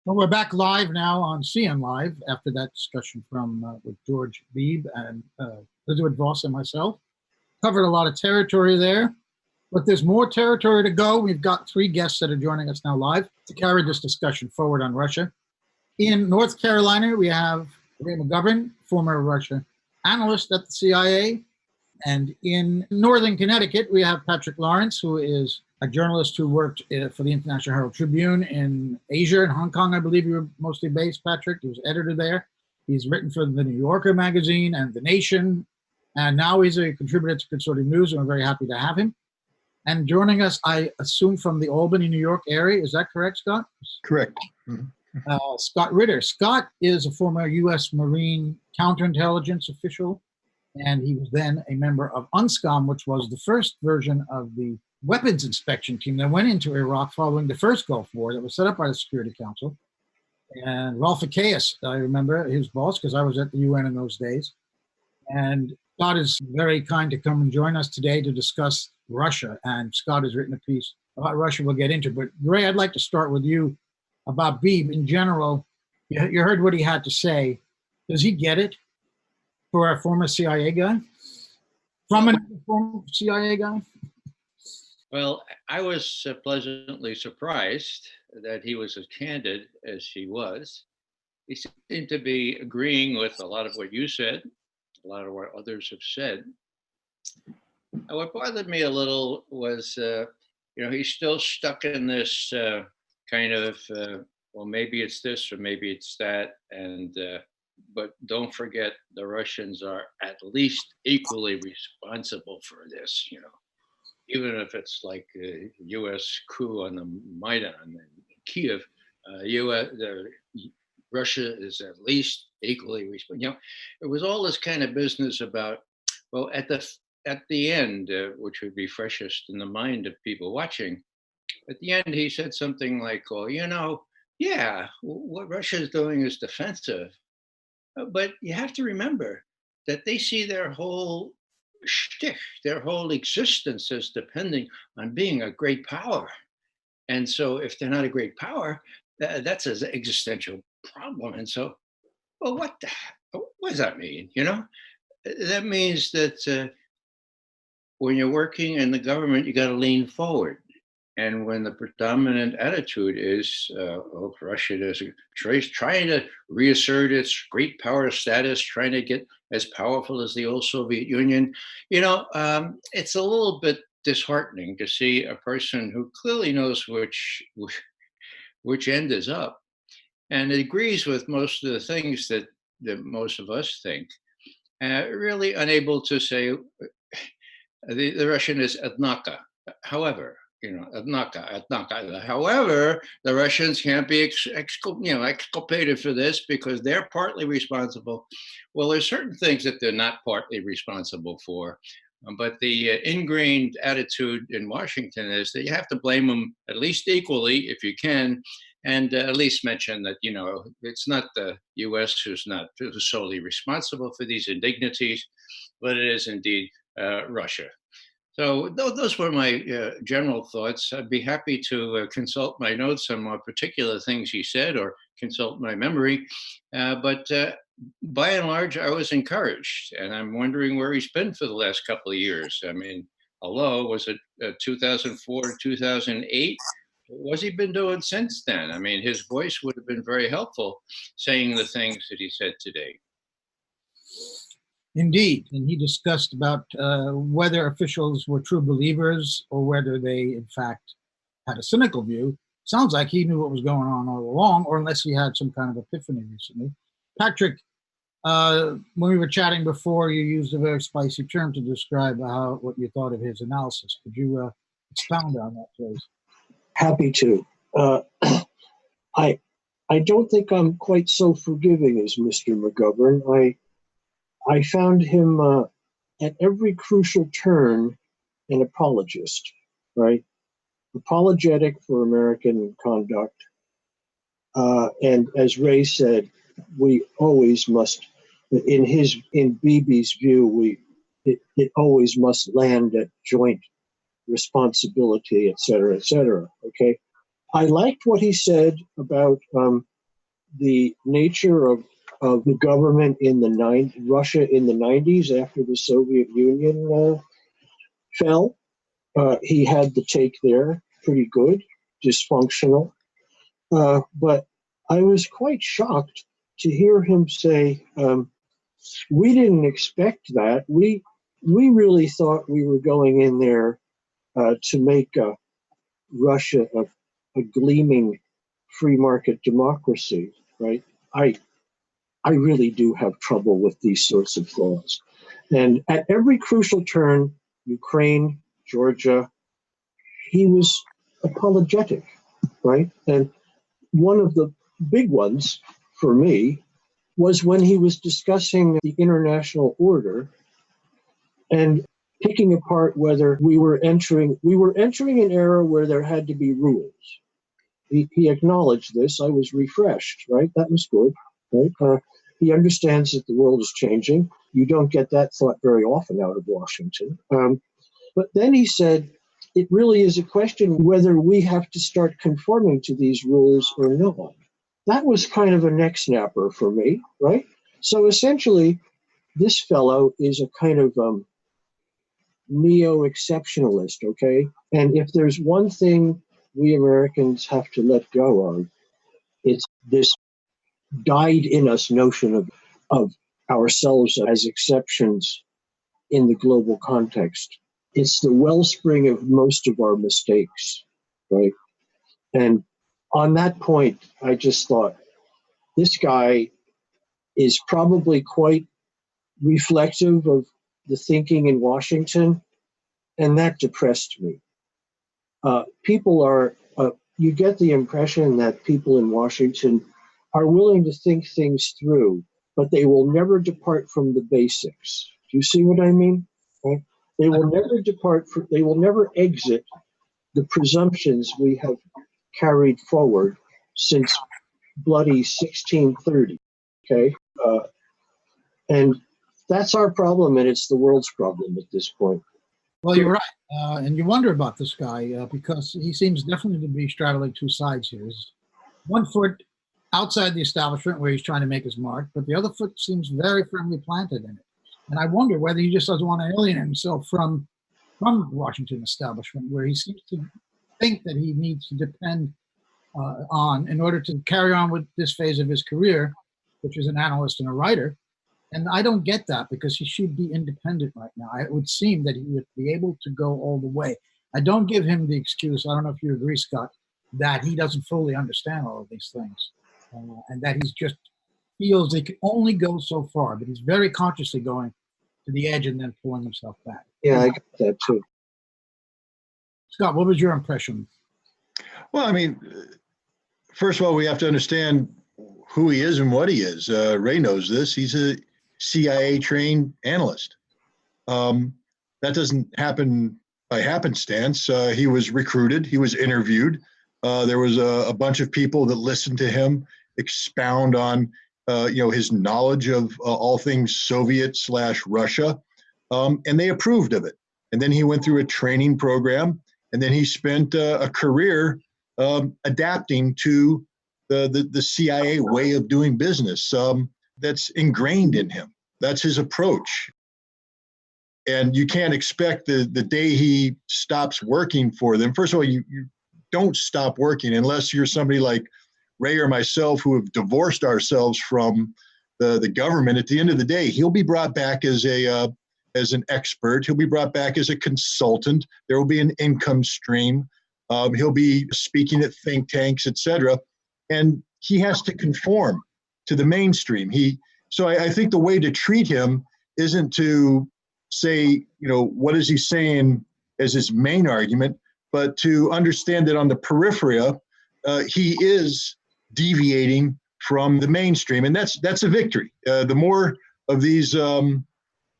Well, we're back live now on CN Live after that discussion from with George Beebe and Elizabeth Voss and myself. Covered a lot of territory there, but there's more territory to go. We've got three guests that are joining us now live to carry this discussion forward on Russia. In North Carolina, we have Ray McGovern, former Russia analyst at the CIA. And in Northern Connecticut, we have Patrick Lawrence, who is a journalist who worked for the International Herald Tribune in Asia and Hong Kong. I believe you were mostly based, Patrick. He was editor there. He's written for the New Yorker magazine and The Nation. And now he's a contributor to Consortium News, and we're very happy to have him. And joining us, I assume, from the Albany, New York area. Is that correct, Scott? Correct. Scott Ritter. Scott is a former U.S. Marine counterintelligence official, and he was then a member of UNSCOM, which was the first version of the weapons inspection team that went into Iraq following the first Gulf War that was set up by the Security Council. And Ralph Akeas, I remember his boss, because I was at the UN in those days. And Scott is very kind to come and join us today to discuss Russia. And Scott has written a piece about Russia we'll get into. But Ray, I'd like to start with you about Beebe in general. You heard what he had to say. Does he get it for a former CIA guy? From a former CIA guy? Well, I was pleasantly surprised that he was as candid as he was. He seemed to be agreeing with a lot of what you said, a lot of what others have said. And what bothered me a little was, he's still stuck in this kind of, well, maybe it's this or maybe it's that. And but don't forget, the Russians are at least equally responsible for this, even if it's like a U.S. coup on the Maidan in Kiev, Russia is at least equally responsible. It was all this kind of business about, well, at the end, which would be freshest in the mind of people watching, at the end he said something like, "Oh, yeah, what Russia is doing is defensive, but you have to remember that they see their whole shtick, their whole existence as depending on being a great power. And so if they're not a great power, that's an existential problem. And so, well, what does that mean? That means that when you're working in the government, you got to lean forward. And when the predominant attitude is, Russia is trying to reassert its great power status, trying to get as powerful as the old Soviet Union, it's a little bit disheartening to see a person who clearly knows which end is up and agrees with most of the things that most of us think, really unable to say the Russian is adnaka. However, However, the Russians can't be exculpated for this because they're partly responsible. Well, there's certain things that they're not partly responsible for, but the ingrained attitude in Washington is that you have to blame them at least equally if you can, and at least mention that it's not the U.S. who's solely responsible for these indignities, but it is indeed Russia. So those were my general thoughts. I'd be happy to consult my notes on more particular things he said or consult my memory. But by and large, I was encouraged. And I'm wondering where he's been for the last couple of years. I mean, although was it 2004 to 2008? What's he been doing since then? I mean, his voice would have been very helpful saying the things that he said today. Indeed, and he discussed about whether officials were true believers or whether they, in fact, had a cynical view. Sounds like he knew what was going on all along, or unless he had some kind of epiphany recently. Patrick, when we were chatting before, you used a very spicy term to describe what you thought of his analysis. Could you expound on that, please? Happy to. I don't think I'm quite so forgiving as Mr. McGovern. I found him at every crucial turn an apologist, right? Apologetic for American conduct. And as Ray said, we always must, in Beebe's view, it always must land at joint responsibility, et cetera, okay? I liked what he said about the nature of the government in Russia in the 90s after the Soviet Union fell. He had the take there, pretty good, dysfunctional. But I was quite shocked to hear him say, we didn't expect that. We really thought we were going in there to make Russia a gleaming free market democracy, right? I really do have trouble with these sorts of thoughts. And at every crucial turn, Ukraine, Georgia, he was apologetic, right? And one of the big ones for me was when he was discussing the international order and picking apart whether we were entering an era where there had to be rules. He acknowledged this. I was refreshed, right? That was good, right? He understands that the world is changing. You don't get that thought very often out of Washington. But then he said, it really is a question whether we have to start conforming to these rules or not. That was kind of a neck snapper for me, right? So essentially, this fellow is a kind of neo-exceptionalist, okay? And if there's one thing we Americans have to let go of, it's this died in us notion of ourselves as exceptions in the global context. It's the wellspring of most of our mistakes, right? And on that point, I just thought, this guy is probably quite reflective of the thinking in Washington, and that depressed me. You get the impression that people in Washington are willing to think things through, but they will never depart from the basics. Do you see what I mean? Right? They will never exit the presumptions we have carried forward since bloody 1630. Okay, and that's our problem, and it's the world's problem at this point. Well, you're right, and you wonder about this guy because he seems definitely to be straddling two sides here. He's one foot outside the establishment where he's trying to make his mark, but the other foot seems very firmly planted in it. And I wonder whether he just doesn't want to alienate himself from the Washington establishment, where he seems to think that he needs to depend on in order to carry on with this phase of his career, which is an analyst and a writer. And I don't get that, because he should be independent right now. It would seem that he would be able to go all the way. I don't give him the excuse, I don't know if you agree, Scott, that he doesn't fully understand all of these things. And that he's just feels he can only go so far, but he's very consciously going to the edge and then pulling himself back. Yeah, I get that too. Scott, what was your impression? Well, I mean, first of all, we have to understand who he is and what he is. Ray knows this. He's a CIA-trained analyst. That doesn't happen by happenstance. He was recruited. He was interviewed. There was a bunch of people that listened to him expound on, his knowledge of all things Soviet/Russia, and they approved of it. And then he went through a training program, and then he spent a career adapting to the CIA way of doing business. That's ingrained in him. That's his approach. And you can't expect the day he stops working for them. First of all, you don't stop working unless you're somebody like Ray or myself who have divorced ourselves from the government. At the end of the day, he'll be brought back as an expert. He'll be brought back as a consultant. There will be an income stream. He'll be speaking at think tanks, etc. And he has to conform to the mainstream. So I think the way to treat him isn't to say, what is he saying as his main argument, but to understand that on the periphery, he is deviating from the mainstream, and that's a victory. The more of these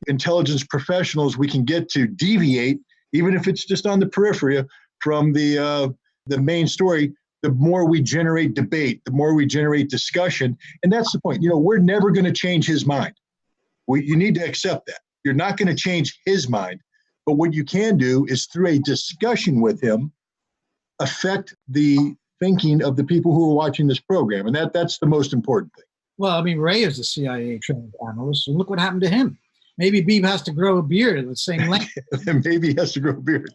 intelligence professionals we can get to deviate, even if it's just on the periphery from the main story, the more we generate debate, the more we generate discussion. And that's the point. We're never going to change his mind. You need to accept that. You're not going to change his mind. But what you can do is, through a discussion with him, affect the thinking of the people who are watching this program. And that's the most important thing. Well, I mean, Ray is a CIA trained analyst, and look what happened to him. Maybe Beebe has to grow a beard at the same length. And maybe he has to grow a beard.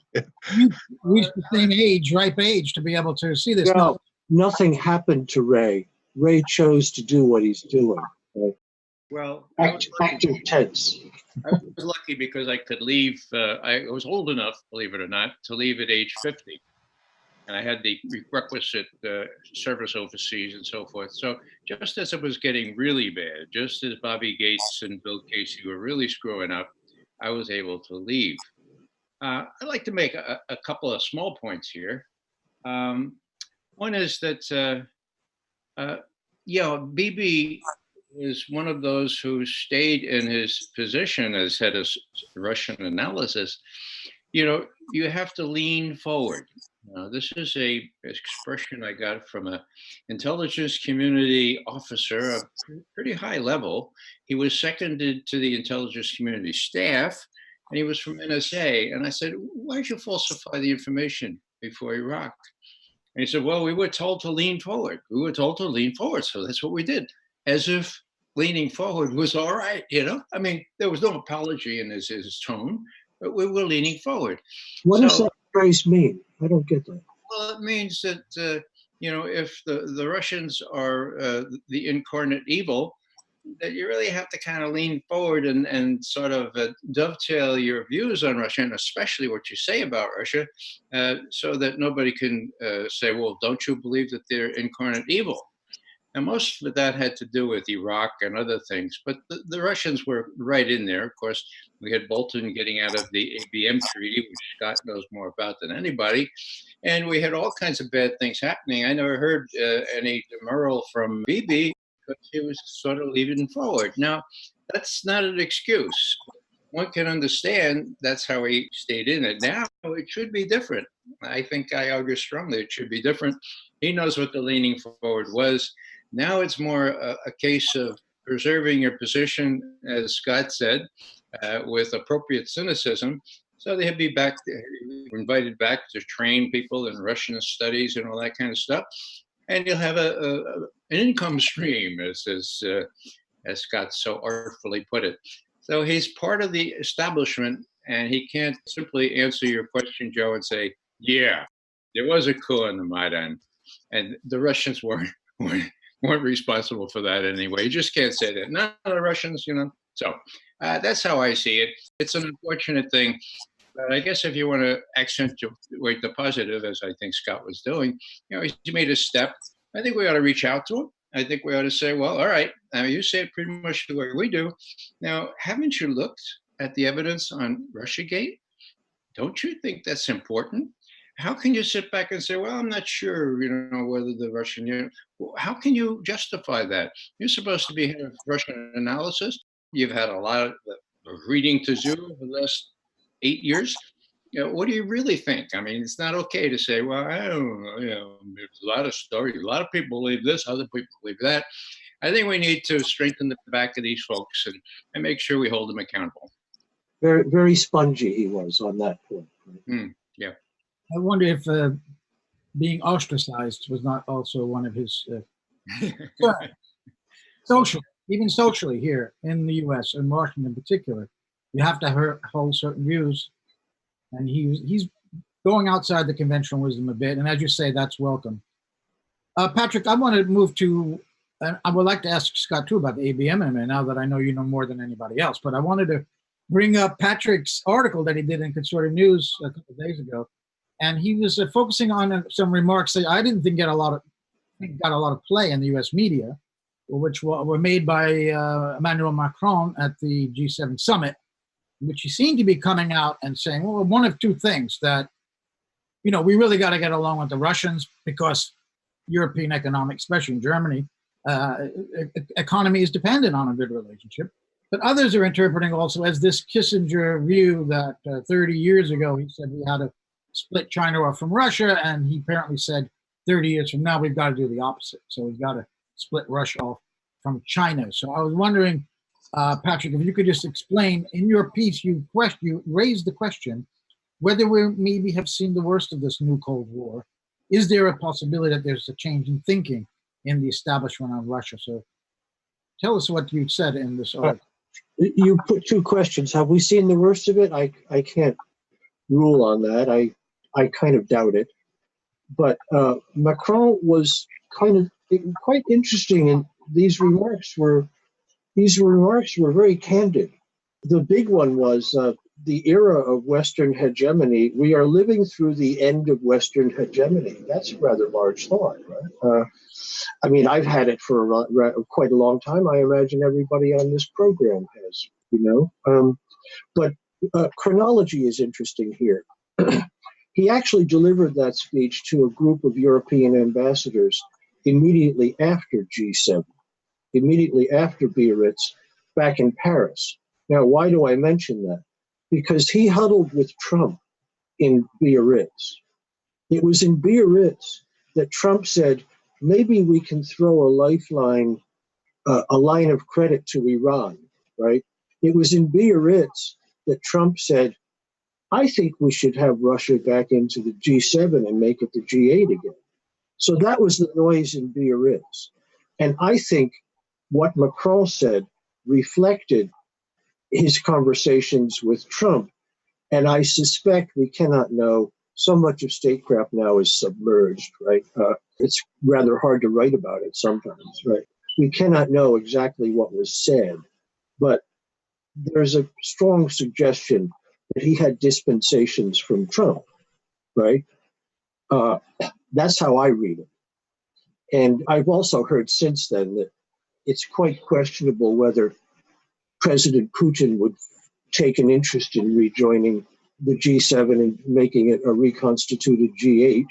You reached the same age, ripe age, to be able to see this. No, nothing happened to Ray. Ray chose to do what he's doing. Right? Well, Active tense. I was lucky because I could leave. I was old enough, believe it or not, to leave at age 50. And I had the requisite service overseas and so forth. So just as it was getting really bad, just as Bobby Gates and Bill Casey were really screwing up, I was able to leave. I'd like to make a couple of small points here. One is that, Beebe is one of those who stayed in his position as head of Russian analysis. You have to lean forward. This is a expression I got from an intelligence community officer, a pretty high level. He was seconded to the intelligence community staff, and he was from NSA. And I said, why did you falsify the information before Iraq? And he said, well, we were told to lean forward. We were told to lean forward, so that's what we did. As if leaning forward was all right, I mean, there was no apology in his tone, but we were leaning forward. What does that phrase mean? I don't get that. Well, it means that, if the Russians are the incarnate evil, that you really have to kind of lean forward and sort of dovetail your views on Russia, and especially what you say about Russia, so that nobody can say, well, don't you believe that they're incarnate evil? And most of that had to do with Iraq and other things, but the Russians were right in there. Of course, we had Bolton getting out of the ABM treaty, which Scott knows more about than anybody. And we had all kinds of bad things happening. I never heard any demurral from Beebe because he was sort of leaning forward. Now, that's not an excuse. One can understand that's how he stayed in it. Now, it should be different. I think I argue strongly it should be different. He knows what the leaning forward was. Now it's more a case of preserving your position, as Scott said, with appropriate cynicism. So they'll be back, invited back to train people in Russian studies and all that kind of stuff. And you'll have an income stream, as Scott so artfully put it. So he's part of the establishment, and he can't simply answer your question, Joe, and say, yeah, there was a coup in the Maidan, and the Russians weren't responsible for that anyway. You just can't say that. None of the Russians, So that's how I see it. It's an unfortunate thing. But I guess if you want to accentuate the positive, as I think Scott was doing, he made a step. I think we ought to reach out to him. I think we ought to say, well, all right, now you say it pretty much the way we do. Now, haven't you looked at the evidence on RussiaGate? Don't you think that's important? How can you sit back and say, well, I'm not sure, whether the Russian, how can you justify that? You're supposed to be head of Russian analysis. You've had a lot of reading to do over the last 8 years. What do you really think? I mean, it's not okay to say, well, I don't know, there's a lot of stories. A lot of people believe this, other people believe that. I think we need to strengthen the back of these folks and make sure we hold them accountable. Very, very spongy he was on that point. Yeah. I wonder if being ostracized was not also one of his socially here in the U.S. and Washington in particular. You have to hold certain views, and he's going outside the conventional wisdom a bit. And as you say, that's welcome. Patrick, I want to move to. I would like to ask Scott too about the ABM now that I know you know more than anybody else. But I wanted to bring up Patrick's article that he did in Consortium News a couple of days ago. And he was focusing on some remarks that I didn't think got a lot of play in the U.S. media, which were made by Emmanuel Macron at the G7 summit, which he seemed to be coming out and saying, well, one of two things, that, we really got to get along with the Russians because European economic, especially in Germany, economy is dependent on a good relationship. But others are interpreting also as this Kissinger view that 30 years ago he said we had to split China off from Russia, and he apparently said 30 years from now we've got to do the opposite. So we've got to split Russia off from China. So I was wondering, Patrick, if you could just explain, in your piece you raised the question whether we maybe have seen the worst of this new Cold War, is there a possibility that there's a change in thinking in the establishment on Russia? So tell us what you said in this article. You put two questions. Have we seen the worst of it? I can't rule on that. I kind of doubt it. But Macron was quite interesting, and these remarks were very candid. The big one was the era of Western hegemony. We are living through the end of Western hegemony. That's a rather large thought, right? I mean, I've had it for quite a long time. I imagine everybody on this program has, But chronology is interesting here. He actually delivered that speech to a group of European ambassadors immediately after G7, immediately after Biarritz, back in Paris. Now, why do I mention that? Because he huddled with Trump in Biarritz. It was in Biarritz that Trump said, maybe we can throw a lifeline, a line of credit to Iran, right? It was in Biarritz that Trump said, I think we should have Russia back into the G7 and make it the G8 again. So that was the noise in Biarritz. And I think what Macron said reflected his conversations with Trump. And I suspect we cannot know. So much of statecraft now is submerged, right? It's rather hard to write about it sometimes, right? We cannot know exactly what was said, but there's a strong suggestion that he had dispensations from Trump, right? That's how I read it. And I've also heard since then that it's quite questionable whether President Putin would take an interest in rejoining the G7 and making it a reconstituted G8.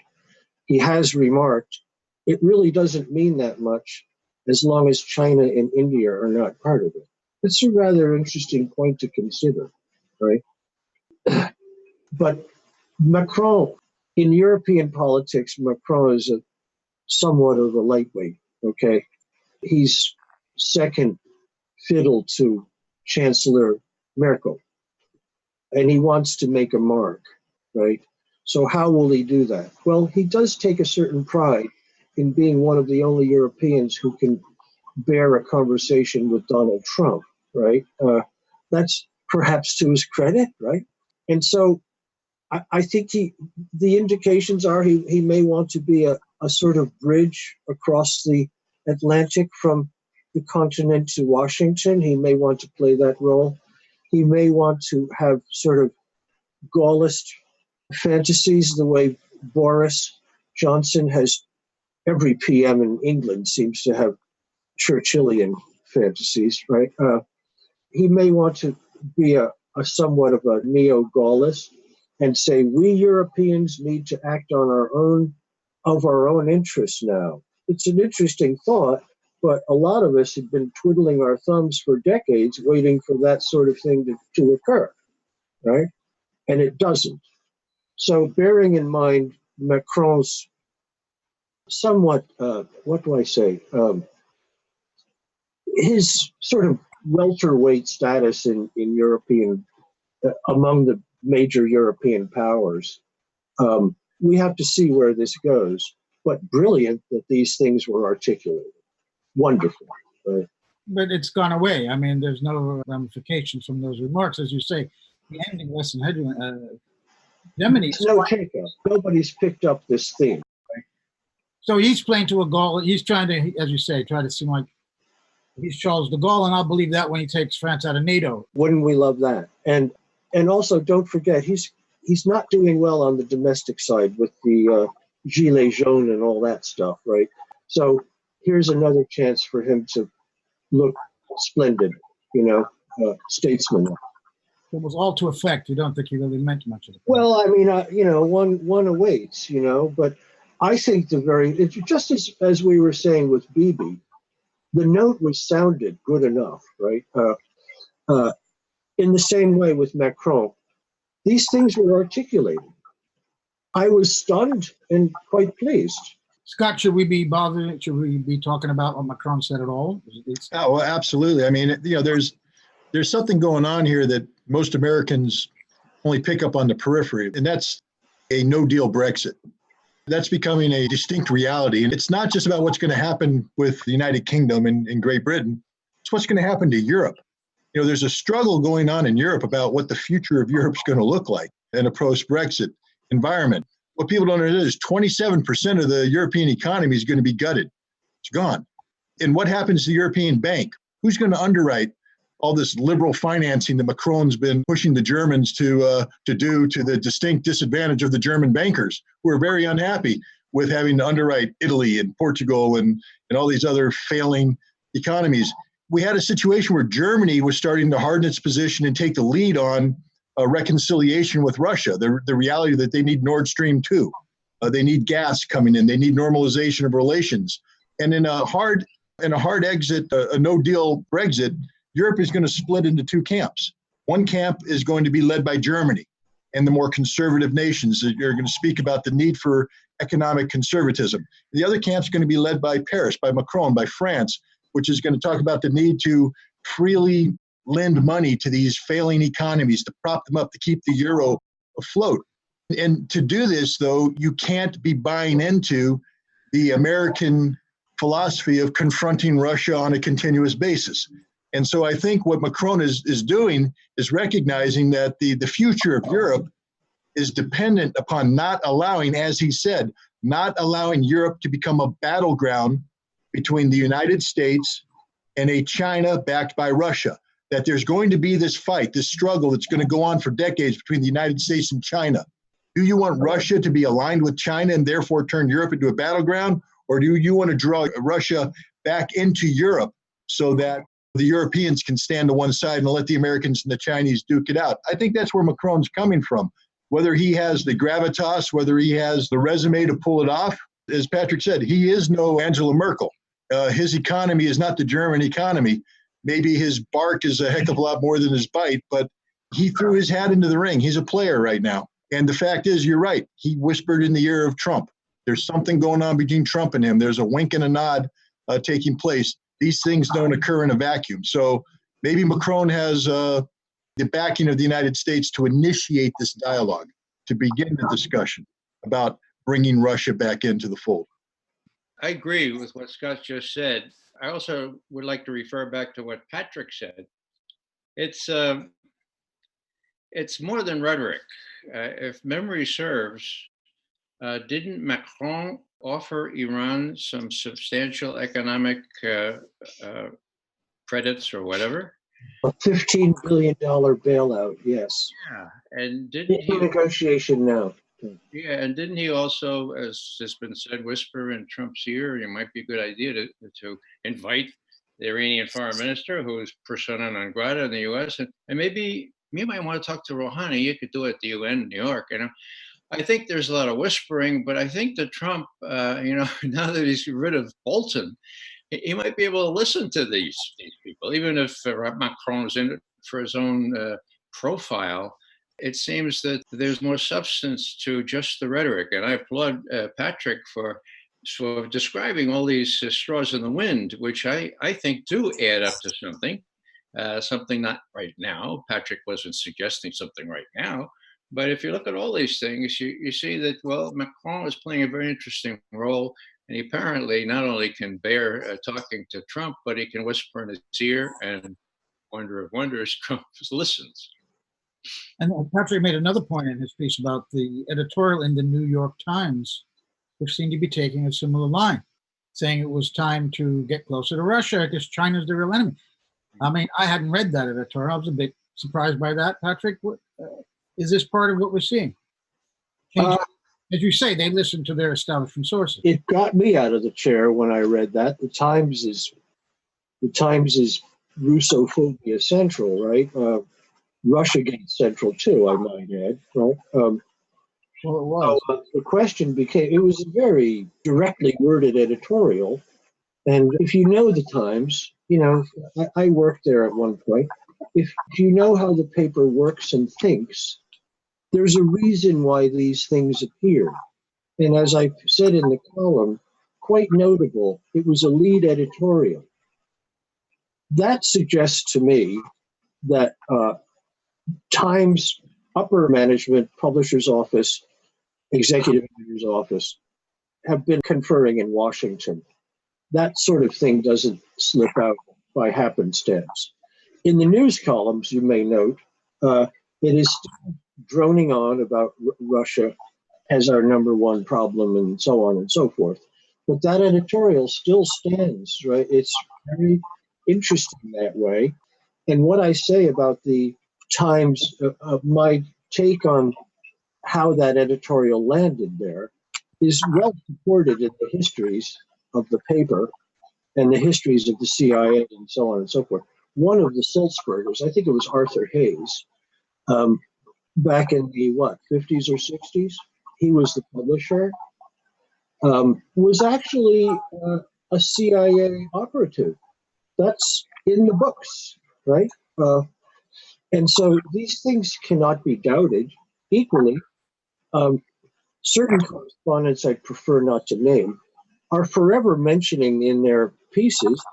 He has remarked, it really doesn't mean that much as long as China and India are not part of it. It's a rather interesting point to consider, right? But Macron, in European politics, Macron is somewhat of a lightweight, okay? He's second fiddle to Chancellor Merkel, and he wants to make a mark, right? So how will he do that? Well, he does take a certain pride in being one of the only Europeans who can bear a conversation with Donald Trump, right? That's perhaps to his credit, right? And so I think the indications are he may want to be a sort of bridge across the Atlantic from the continent to Washington. He may want to play that role. He may want to have sort of Gaullist fantasies the way Boris Johnson has. Every PM in England seems to have Churchillian fantasies, right? He may want to be a somewhat of a neo-Gaullist and say, we Europeans need to act on our own interests now. It's an interesting thought, but a lot of us have been twiddling our thumbs for decades waiting for that sort of thing to occur, right? And it doesn't. So bearing in mind Macron's somewhat, his sort of welterweight status in European, among the major European powers, we have to see where this goes. But brilliant that these things were articulated. Wonderful. Right? But it's gone away. I mean, there's no ramifications from those remarks. As you say, the ending Western hegemony. No take-up. Nobody's picked up this theme. Right? So he's playing to a goal. He's trying to, as you say, try to seem like he's Charles de Gaulle, and I'll believe that when he takes France out of NATO. Wouldn't we love that? And also, don't forget, he's not doing well on the domestic side with the Gilets jaunes and all that stuff, right? So here's another chance for him to look splendid, statesman. It was all to effect. You don't think he really meant much of it? Well, I mean, one awaits, but I think just as we were saying with Beebe, the note was sounded good enough, right? In the same way with Macron, these things were articulated. I was stunned and quite pleased. Scott, should we be bothering? Should we be talking about what Macron said at all? Oh, well, absolutely. I mean, there's something going on here that most Americans only pick up on the periphery, and that's a no-deal Brexit. That's becoming a distinct reality. And it's not just about what's going to happen with the United Kingdom and Great Britain. It's what's going to happen to Europe. There's a struggle going on in Europe about what the future of Europe's going to look like in a post-Brexit environment. What people don't understand is 27% of the European economy is going to be gutted. It's gone. And what happens to the European bank? Who's going to underwrite all this liberal financing that Macron's been pushing the Germans to do, to the distinct disadvantage of the German bankers, who are very unhappy with having to underwrite Italy and Portugal and all these other failing economies? We had a situation where Germany was starting to harden its position and take the lead on a reconciliation with Russia, the reality that they need Nord Stream 2. They need gas coming in. They need normalization of relations. And in a hard exit, a no-deal Brexit, Europe is going to split into two camps. One camp is going to be led by Germany and the more conservative nations that are going to speak about the need for economic conservatism. The other camp is going to be led by Paris, by Macron, by France, which is going to talk about the need to freely lend money to these failing economies, to prop them up, to keep the euro afloat. And to do this, though, you can't be buying into the American philosophy of confronting Russia on a continuous basis. And so I think what Macron is doing is recognizing that the future of Europe is dependent upon not allowing, as he said, not allowing Europe to become a battleground between the United States and a China backed by Russia. That there's going to be this fight, this struggle that's going to go on for decades between the United States and China. Do you want Russia to be aligned with China and therefore turn Europe into a battleground? Or do you want to draw Russia back into Europe so that the Europeans can stand to one side and let the Americans and the Chinese duke it out? I think that's where Macron's coming from. Whether he has the gravitas, whether he has the resume to pull it off, as Patrick said, he is no Angela Merkel. His economy is not the German economy. Maybe his bark is a heck of a lot more than his bite, but he threw his hat into the ring. He's a player right now. And the fact is, you're right. He whispered in the ear of Trump. There's something going on between Trump and him. There's a wink and a nod taking place. These things don't occur in a vacuum. So maybe Macron has the backing of the United States to initiate this dialogue, to begin the discussion about bringing Russia back into the fold. I agree with what Scott just said. I also would like to refer back to what Patrick said. It's more than rhetoric. If memory serves, didn't Macron offer Iran some substantial economic credits or whatever? A $15 billion bailout, yes. Yeah, and didn't he? Negotiation now. Yeah, and didn't he also, as has been said, whisper in Trump's ear, it might be a good idea to invite the Iranian foreign minister, who is persona non grata in the U.S., and maybe you might want to talk to Rouhani. You could do it at the UN in New York. I think there's a lot of whispering, but I think that Trump, now that he's rid of Bolton, he might be able to listen to these people, even if Macron's in it for his own profile. It seems that there's more substance to just the rhetoric. And I applaud Patrick for describing all these straws in the wind, which I think do add up to something, something not right now. Patrick wasn't suggesting something right now. But if you look at all these things, you see that, well, Macron is playing a very interesting role. And he apparently not only can bear talking to Trump, but he can whisper in his ear, and wonder of wonders, Trump listens. And Patrick made another point in his piece about the editorial in the New York Times, which seemed to be taking a similar line, saying it was time to get closer to Russia because China's the real enemy. I mean, I hadn't read that editorial. I was a bit surprised by that. Patrick, is this part of what we're seeing? As you say, they listen to their establishment sources. It got me out of the chair when I read that. The Times is Russophobia central, right? RussiaGate central too, I might add, right? Well, it was. So, the question became, it was a very directly worded editorial. And if you know the Times, I worked there at one point. If you know how the paper works and thinks, there's a reason why these things appear. And as I said in the column, quite notable, it was a lead editorial. That suggests to me that Times upper management, publisher's office, executive editor's office, have been conferring in Washington. That sort of thing doesn't slip out by happenstance. In the news columns, you may note, it is still droning on about Russia as our number one problem and so on and so forth. But that editorial still stands, right? It's very interesting that way. And what I say about the Times, my take on how that editorial landed there is well supported in the histories of the paper and the histories of the CIA and so on and so forth. One of the Sulzbergers, I think it was Arthur Hayes, back in the 50s or 60s, he was the publisher, was actually a CIA operative. That's in the books, right? And so these things cannot be doubted equally. Certain correspondents I prefer not to name are forever mentioning in their pieces,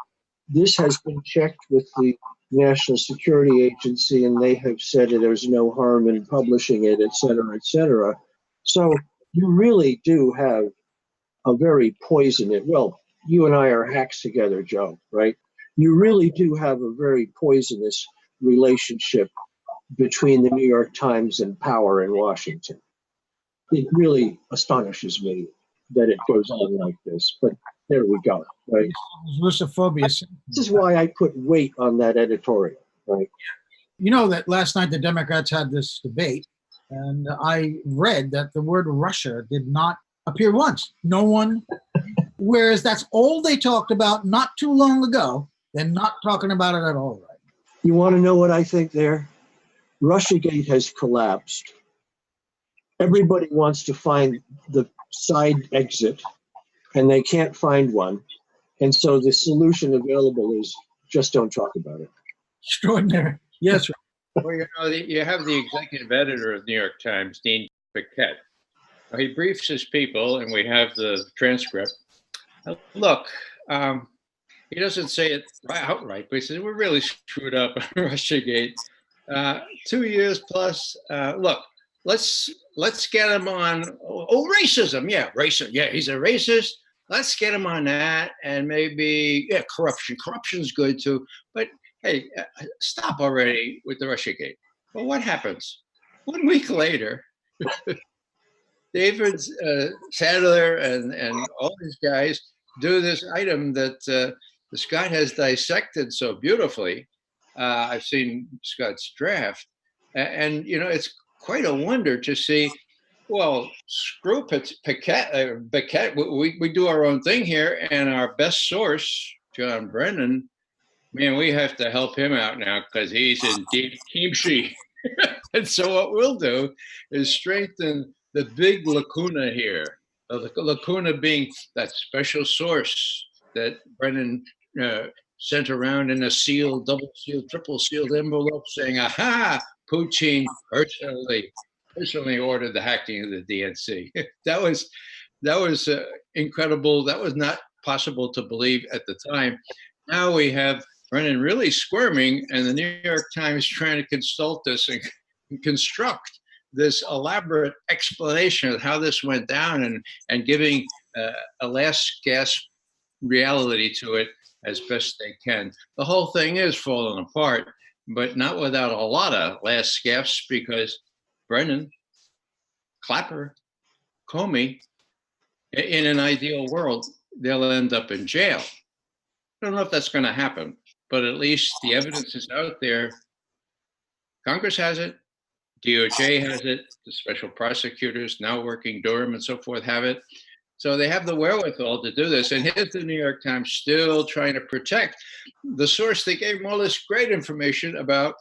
this has been checked with the National Security Agency and they have said that there's no harm in publishing it, et cetera, et cetera. So you really do have a very poisonous, well, you and I are hacks together, Joe, right? You really do have a very poisonous relationship between the New York Times and power in Washington. It really astonishes me that it goes on like this, but there we go, right? Russophobia. This is why I put weight on that editorial, right? You know that last night the Democrats had this debate, and I read that the word Russia did not appear once. No one, whereas that's all they talked about not too long ago. They're not talking about it at all, right? You want to know what I think there? RussiaGate has collapsed. Everybody wants to find the side exit, and they can't find one. And so the solution available is just don't talk about it. Extraordinary. Yes. Well, you know, you have the executive editor of the New York Times, Dean Paquette. He briefs his people, and we have the transcript. Look, he doesn't say it outright, but he says, we're really screwed up on RussiaGate. 2 years plus. Look, let's get him on. Oh, racism. Yeah, racism. Yeah, he's a racist. Let's get him on that, and maybe corruption. Corruption's good too. But hey, stop already with the RussiaGate. Well, what happens? 1 week later, David Sadler and all these guys do this item that Scott has dissected so beautifully. I've seen Scott's draft, and you know it's quite a wonder to see. Well, screw Paquette. We do our own thing here, and our best source, John Brennan, man, we have to help him out now because he's in deep kimchi. And so what we'll do is strengthen the big lacuna here. The lacuna being that special source that Brennan sent around in a sealed, double sealed, triple sealed envelope saying, aha, Putin personally ordered the hacking of the DNC. That was incredible. That was not possible to believe at the time. Now we have Brennan really squirming, and the New York Times trying to consult us and construct this elaborate explanation of how this went down and giving a last gasp reality to it as best they can. The whole thing is falling apart, but not without a lot of last gasps because Brennan, Clapper, Comey, in an ideal world, they'll end up in jail. I don't know if that's going to happen, but at least the evidence is out there. Congress has it. DOJ has it. The special prosecutors now working Durham and so forth have it. So they have the wherewithal to do this. And here's the New York Times still trying to protect the source that gave them all this great information about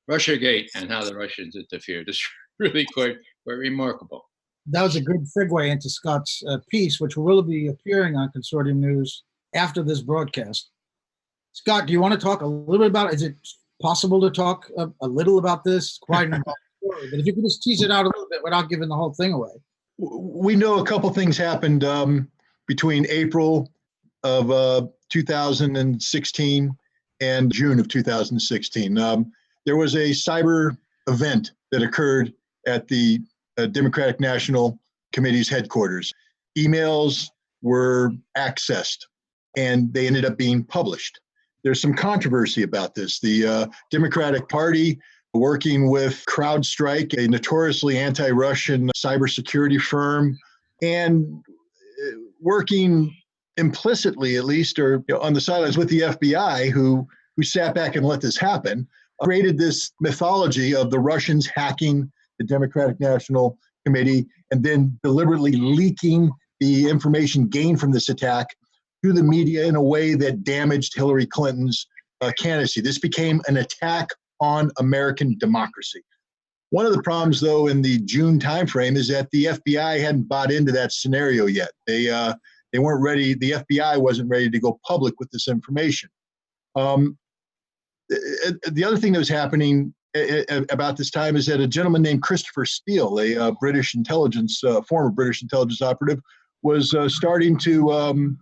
RussiaGate and how the Russians interfered. It's really quite remarkable. That was a good segue into Scott's piece, which will be appearing on Consortium News after this broadcast. Scott, do you want to talk a little bit about it? Is it possible to talk a little about this? Quite an involved story, but if you could just tease it out a little bit without giving the whole thing away. We know a couple things happened between April of 2016 and June of 2016. There was a cyber event that occurred at the Democratic National Committee's headquarters. Emails were accessed, and they ended up being published. There's some controversy about this. The Democratic Party, working with CrowdStrike, a notoriously anti-Russian cybersecurity firm, and working implicitly, at least, or on the sidelines with the FBI, who sat back and let this happen, created this mythology of the Russians hacking the Democratic National Committee and then deliberately leaking the information gained from this attack to the media in a way that damaged Hillary Clinton's candidacy. This became an attack on American democracy. One of the problems, though, in the June timeframe is that the FBI hadn't bought into that scenario yet. They weren't ready. The FBI wasn't ready to go public with this information. The other thing that was happening about this time is that a gentleman named Christopher Steele, a British intelligence, former British intelligence operative, was starting to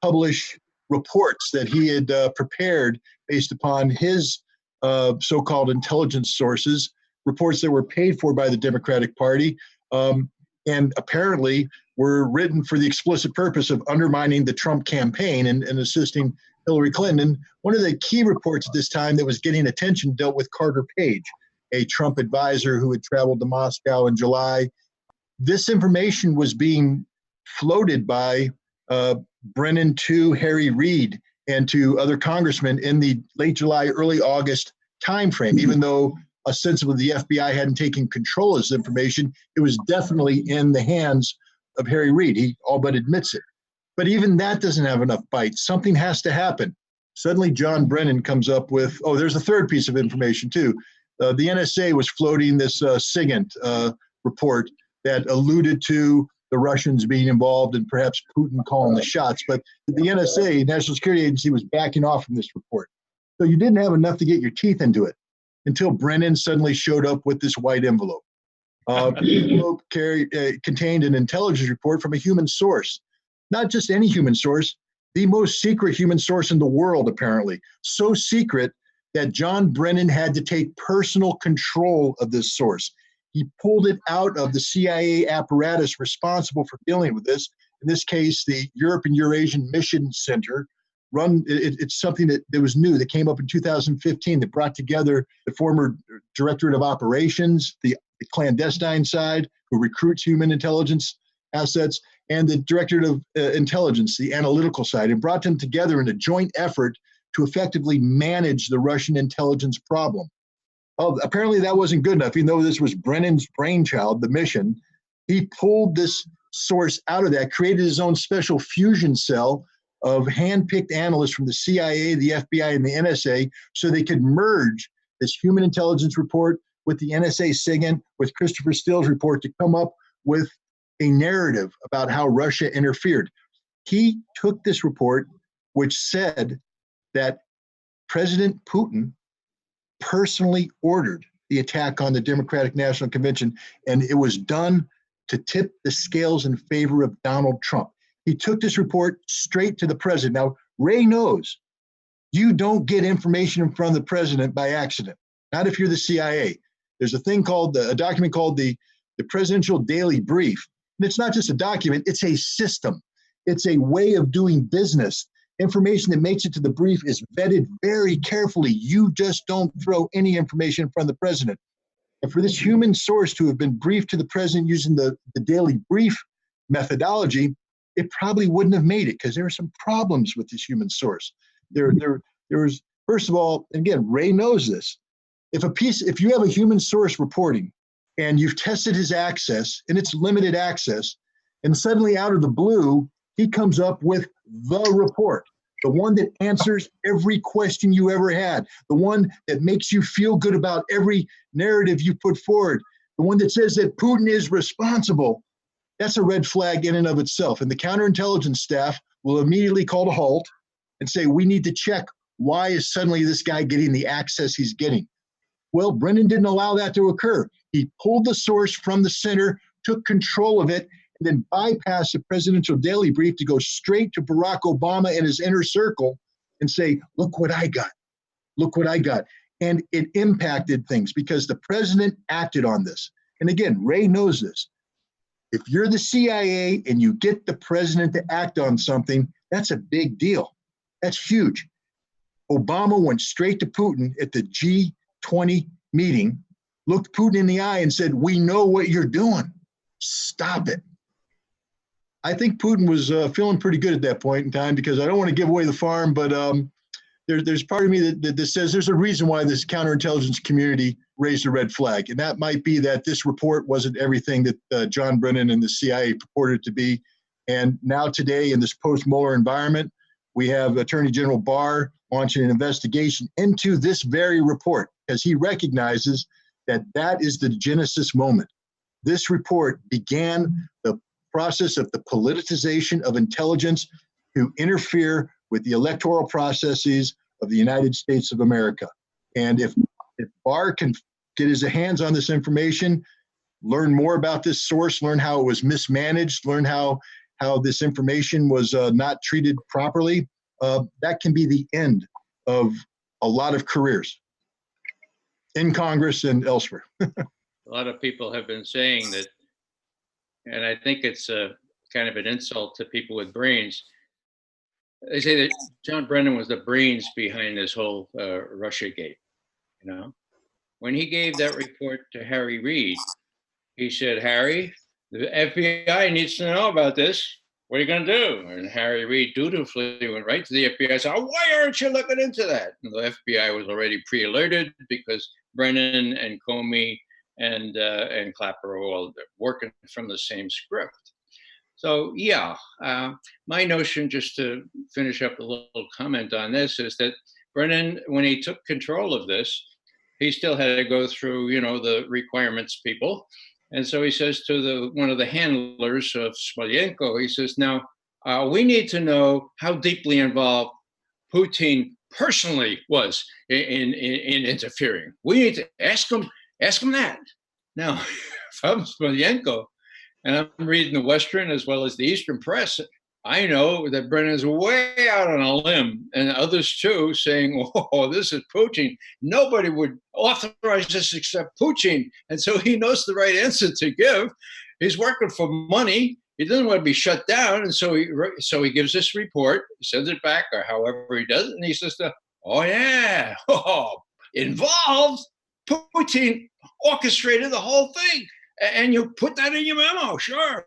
publish reports that he had prepared based upon his so-called intelligence sources, reports that were paid for by the Democratic Party, and apparently were written for the explicit purpose of undermining the Trump campaign and assisting Hillary Clinton. And one of the key reports at this time that was getting attention dealt with Carter Page, a Trump advisor who had traveled to Moscow in July. This information was being floated by Brennan to Harry Reid and to other congressmen in the late July, early August timeframe. Even though ostensibly the FBI hadn't taken control of this information, it was definitely in the hands of Harry Reid. He all but admits it. But even that doesn't have enough bite. Something has to happen. Suddenly, John Brennan comes up with, there's a third piece of information too. The NSA was floating this SIGINT report that alluded to the Russians being involved and perhaps Putin calling the shots. But the NSA, National Security Agency, was backing off from this report. So you didn't have enough to get your teeth into it until Brennan suddenly showed up with this white envelope. The envelope contained an intelligence report from a human source. Not just any human source, the most secret human source in the world, apparently. So secret that John Brennan had to take personal control of this source. He pulled it out of the CIA apparatus responsible for dealing with this. In this case, the Europe and Eurasian Mission Center. It's something that was new, that came up in 2015, that brought together the former Directorate of Operations, the clandestine side, who recruits human intelligence assets, and the Directorate of Intelligence, the analytical side, and brought them together in a joint effort to effectively manage the Russian intelligence problem. Apparently that wasn't good enough. Even though this was Brennan's brainchild, the mission, he pulled this source out of that, created his own special fusion cell of hand-picked analysts from the CIA, the FBI, and the NSA, so they could merge this human intelligence report with the NSA SIGINT, with Christopher Steele's report, to come up with a narrative about how Russia interfered. He took this report, which said that President Putin personally ordered the attack on the Democratic National Convention, and it was done to tip the scales in favor of Donald Trump. He took this report straight to the president. Now, Ray knows you don't get information in front of the president by accident, not if you're the CIA. There's a document called the Presidential Daily Brief. And it's not just a document, it's a system. It's a way of doing business. Information that makes it to the brief is vetted very carefully. You just don't throw any information in front of the president. And for this human source to have been briefed to the president using the daily brief methodology, it probably wouldn't have made it, because there are some problems with this human source. There was, first of all, and again, Ray knows this. If you have a human source reporting and you've tested his access and it's limited access, and suddenly out of the blue, he comes up with the report, the one that answers every question you ever had, the one that makes you feel good about every narrative you put forward, the one that says that Putin is responsible. That's a red flag in and of itself. And the counterintelligence staff will immediately call to halt and say, we need to check, why is suddenly this guy getting the access he's getting? Well, Brennan didn't allow that to occur. He pulled the source from the center, took control of it, and then bypassed the Presidential Daily Brief to go straight to Barack Obama and his inner circle and say, look what I got. Look what I got. And it impacted things because the president acted on this. And again, Ray knows this. If you're the CIA and you get the president to act on something, that's a big deal. That's huge. Obama went straight to Putin at the G20 meeting, looked Putin in the eye and said, "We know what you're doing. Stop it." I think Putin was feeling pretty good at that point in time, because I don't want to give away the farm, but there's part of me that says there's a reason why this counterintelligence community raised a red flag. And that might be that this report wasn't everything that John Brennan and the CIA purported to be. And now today, in this post-Mueller environment, we have Attorney General Barr launching an investigation into this very report, as he recognizes that that is the genesis moment. This report began the process of the politicization of intelligence to interfere with the electoral processes of the United States of America. And if Barr can get his hands on this information, learn more about this source, learn how it was mismanaged, learn how this information was not treated properly, that can be the end of a lot of careers in Congress and elsewhere. A lot of people have been saying that, and I think it's a kind of an insult to people with brains. They say that John Brennan was the brains behind this whole RussiaGate. You know, when he gave that report to Harry Reid, he said, "Harry, the FBI needs to know about this. What are you going to do?" And Harry Reid dutifully went right to the FBI and said, "Oh, why aren't you looking into that?" And the FBI was already pre-alerted, because Brennan and Comey and Clapper are all working from the same script. So yeah, my notion, just to finish up a little comment on this, is that Brennan, when he took control of this, he still had to go through, the requirements people. And so he says to one of the handlers of Smolyanko, he says, "Now, we need to know how deeply involved Putin personally was in interfering. We need to ask him that." Now, if I'm Smolyanko, and I'm reading the Western as well as the Eastern press, I know that Brennan's way out on a limb, and others too, saying, "Oh, this is Putin. Nobody would authorize this except Putin." And so he knows the right answer to give. He's working for money. He doesn't want to be shut down. And so he gives this report, sends it back, or however he does it, and he says, "Oh, yeah, involved. Putin orchestrated the whole thing. And you put that in your memo, sure."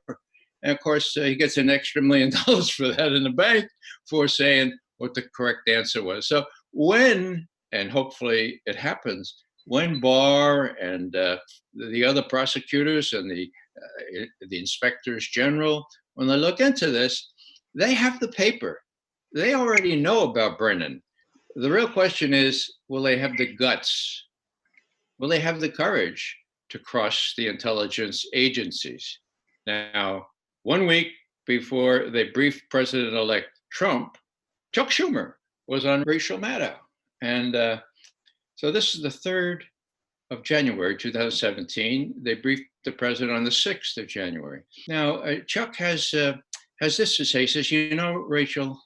And of course, he gets an extra $1 million for that in the bank for saying what the correct answer was. So when, and hopefully it happens, when Barr and the other prosecutors and the inspectors general, when they look into this, they have the paper. They already know about Brennan. The real question is, will they have the guts? Will they have the courage to cross the intelligence agencies? Now, 1 week before they briefed President-elect Trump, Chuck Schumer was on Rachel Maddow. And so this is the 3rd of January, 2017. They briefed the president on the 6th of January. Now, Chuck has this to say. He says, "Rachel,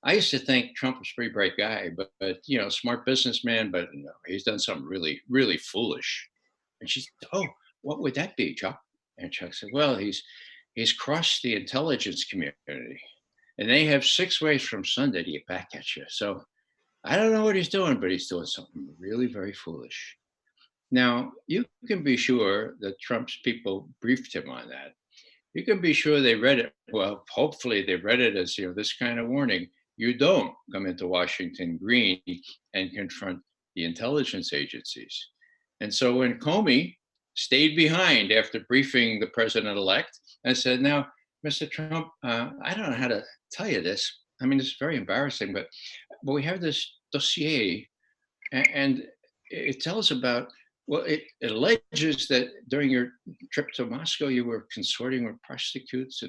I used to think Trump was a pretty bright guy, but smart businessman, but he's done something really, really foolish." And she said, "Oh, what would that be, Chuck?" And Chuck said, "Well, he's crossed the intelligence community, and they have 6 ways from Sunday to get back at you. So I don't know what he's doing, but he's doing something really very foolish." Now, you can be sure that Trump's people briefed him on that. You can be sure they read it. Well, hopefully they read it as, this kind of warning. You don't come into Washington green and confront the intelligence agencies. And so when Comey stayed behind after briefing the president-elect and said, "Now, Mr. Trump, I don't know how to tell you this. I mean, it's very embarrassing, but we have this dossier, and it tells about, well, it alleges that during your trip to Moscow, you were consorting with prostitutes.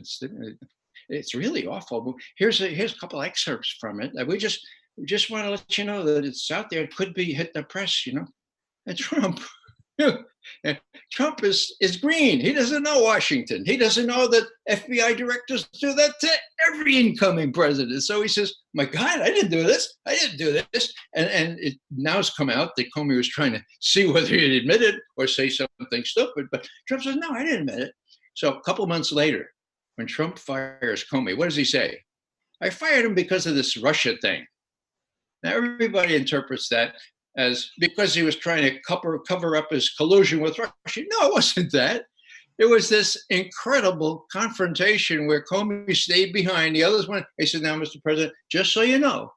It's really awful. Here's a couple excerpts from it. We just want to let you know that it's out there. It could be hit the press, And Trump is green. He doesn't know Washington. He doesn't know that FBI directors do that to every incoming president. So he says, "My God, I didn't do this. I didn't do this." And it now has come out that Comey was trying to see whether he'd admit it or say something stupid. But Trump says, "No, I didn't admit it." So a couple months later, when Trump fires Comey, what does he say? I fired him because of this Russia thing. Now, everybody interprets that as because he was trying to cover up his collusion with Russia. No, it wasn't that. It was this incredible confrontation where Comey stayed behind. The others went. He said, "Now, Mr. President, just so you know,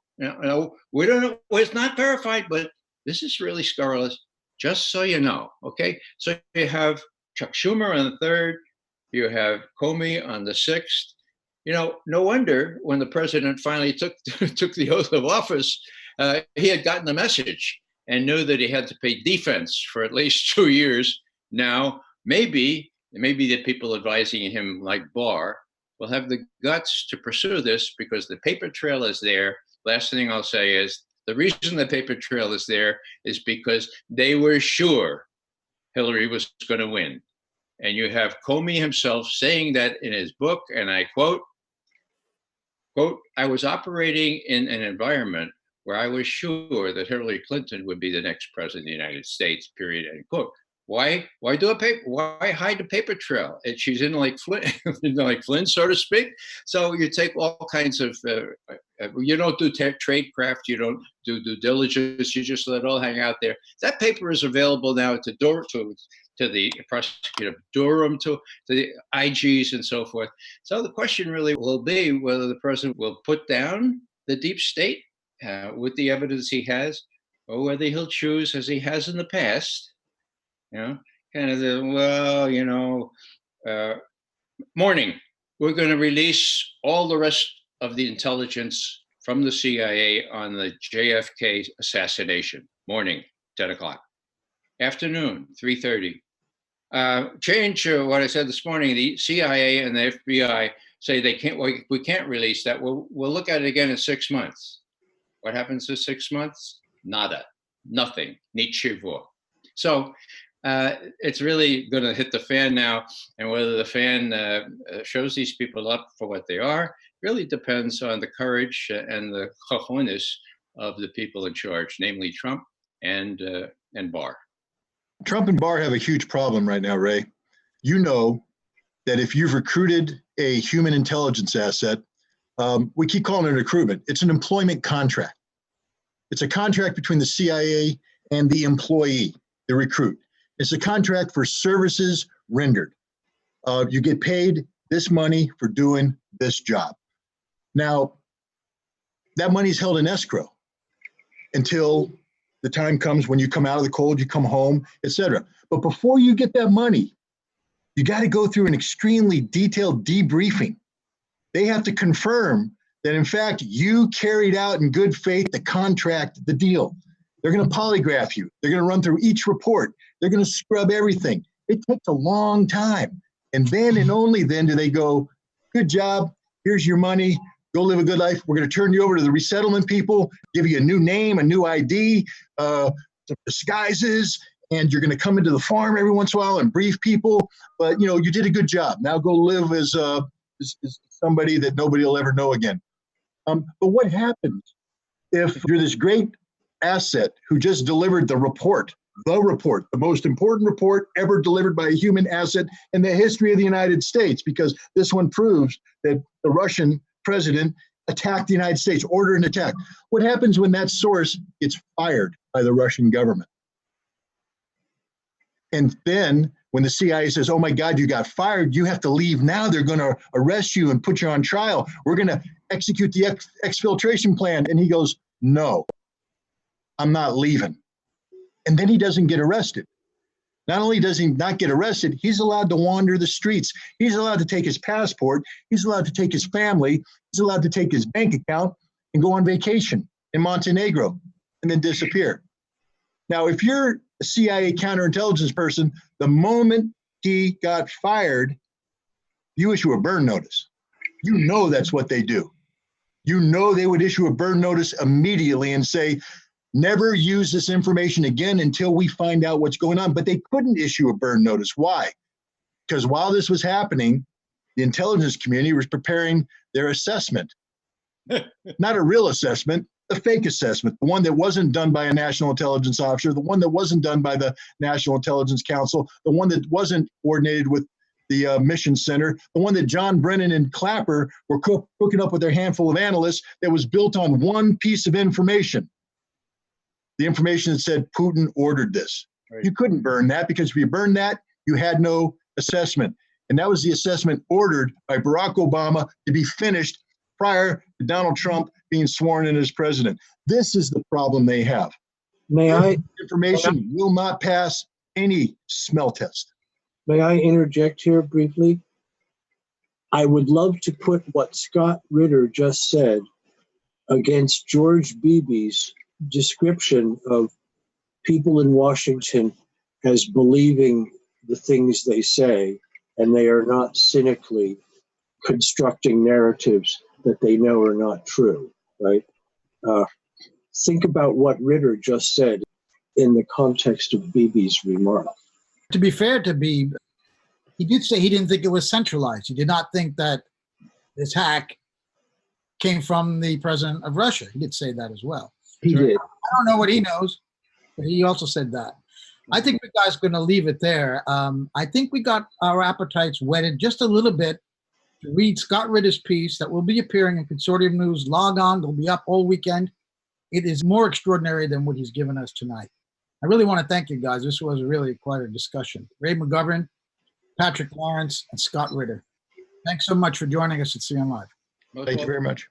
we don't know. Well, it's not verified, but this is really scurrilous. Just so you know, okay." So you have Chuck Schumer on the 3rd. You have Comey on the 6th. No wonder when the president finally took the oath of office, he had gotten the message and knew that he had to pay defense for at least 2 years. Now, maybe the people advising him, like Barr, will have the guts to pursue this because the paper trail is there. Last thing I'll say is the reason the paper trail is there is because they were sure Hillary was going to win. And you have Comey himself saying that in his book, and I quote, "I was operating in an environment where I was sure that Hillary Clinton would be the next president of the United States, period," end quote. Why do a paper? Why hide the paper trail? She's in like Flint, so to speak. So you take all kinds of. You don't do tradecraft. You don't do due diligence. You just let it all hang out there. That paper is available now to the prosecutor Durham, to the IGs and so forth. So the question really will be whether the president will put down the deep state with the evidence he has, or whether he'll choose, as he has in the past, kind of morning, we're going to release all the rest of the intelligence from the CIA on the JFK assassination. Morning, 10 o'clock. Afternoon, 3:30. Change what I said this morning. The CIA and the FBI say we can't release that. We'll look at it again in 6 months. What happens in 6 months? Nada, nothing, nichevo. So it's really going to hit the fan now, and whether the fan shows these people up for what they are really depends on the courage and the cojones of the people in charge, namely Trump and Barr. Trump and Barr have a huge problem right now, Ray. You know that if you've recruited a human intelligence asset, we keep calling it recruitment. It's an employment contract. It's a contract between the CIA and the employee, the recruit. It's a contract for services rendered. You get paid this money for doing this job. Now, that money is held in escrow until the time comes when you come out of the cold, you come home, etc. But before you get that money, you got to go through an extremely detailed debriefing. They have to confirm that, in fact, you carried out in good faith the contract, the deal. They're going to polygraph you. They're going to run through each report. They're going to scrub everything. It takes a long time. And then and only then do they go, good job, here's your money, go live a good life. We're going to turn you over to the resettlement people, give you a new name, a new ID, some disguises, and you're going to come into the farm every once in a while and brief people. But, you did a good job. Now go live as somebody that nobody will ever know again. But what happens if you're this great asset who just delivered the report, the most important report ever delivered by a human asset in the history of the United States, because this one proves that the Russian president attacked the United States, ordered an attack. What happens when that source gets fired by the Russian government? And then when the CIA says, oh my God, you got fired, you have to leave now. They're going to arrest you and put you on trial. We're going to execute the exfiltration plan. And he goes, no, I'm not leaving. And then he doesn't get arrested. Not only does he not get arrested, he's allowed to wander the streets. He's allowed to take his passport. He's allowed to take his family. He's allowed to take his bank account and go on vacation in Montenegro and then disappear. Now, if you're a CIA counterintelligence person, the moment he got fired, you issue a burn notice. You know that's what they do. You know they would issue a burn notice immediately and say, never use this information again until we find out what's going on. But they couldn't issue a burn notice. Why? Because while this was happening, the intelligence community was preparing their assessment. Not a real assessment, a fake assessment, the one that wasn't done by a national intelligence officer, the one that wasn't done by the National Intelligence Council, the one that wasn't coordinated with the mission center, the one that John Brennan and Clapper were cooking up with their handful of analysts, that was built on one piece of information. The information that said Putin ordered this. Right. You couldn't burn that, because if you burned that, you had no assessment. And that was the assessment ordered by Barack Obama to be finished prior to Donald Trump being sworn in as president. This is the problem they have. Information will not pass any smell test. May I interject here briefly? I would love to put what Scott Ritter just said against George Beebe's description of people in Washington as believing the things they say, and they are not cynically constructing narratives that they know are not true, right? Think about what Ritter just said in the context of Beebe's remark. To be fair to Beebe, he did say he didn't think it was centralized. He did not think that this hack came from the president of Russia. He did say that as well. He did. I don't know what he knows, but he also said that. I think we guys are going to leave it there. I think we got our appetites whetted just a little bit to read Scott Ritter's piece that will be appearing in Consortium News. Log on, it'll be up all weekend. It is more extraordinary than what he's given us tonight. I really want to thank you guys. This was really quite a discussion. Ray McGovern, Patrick Lawrence, and Scott Ritter. Thanks so much for joining us at CN Live. Thank you very much.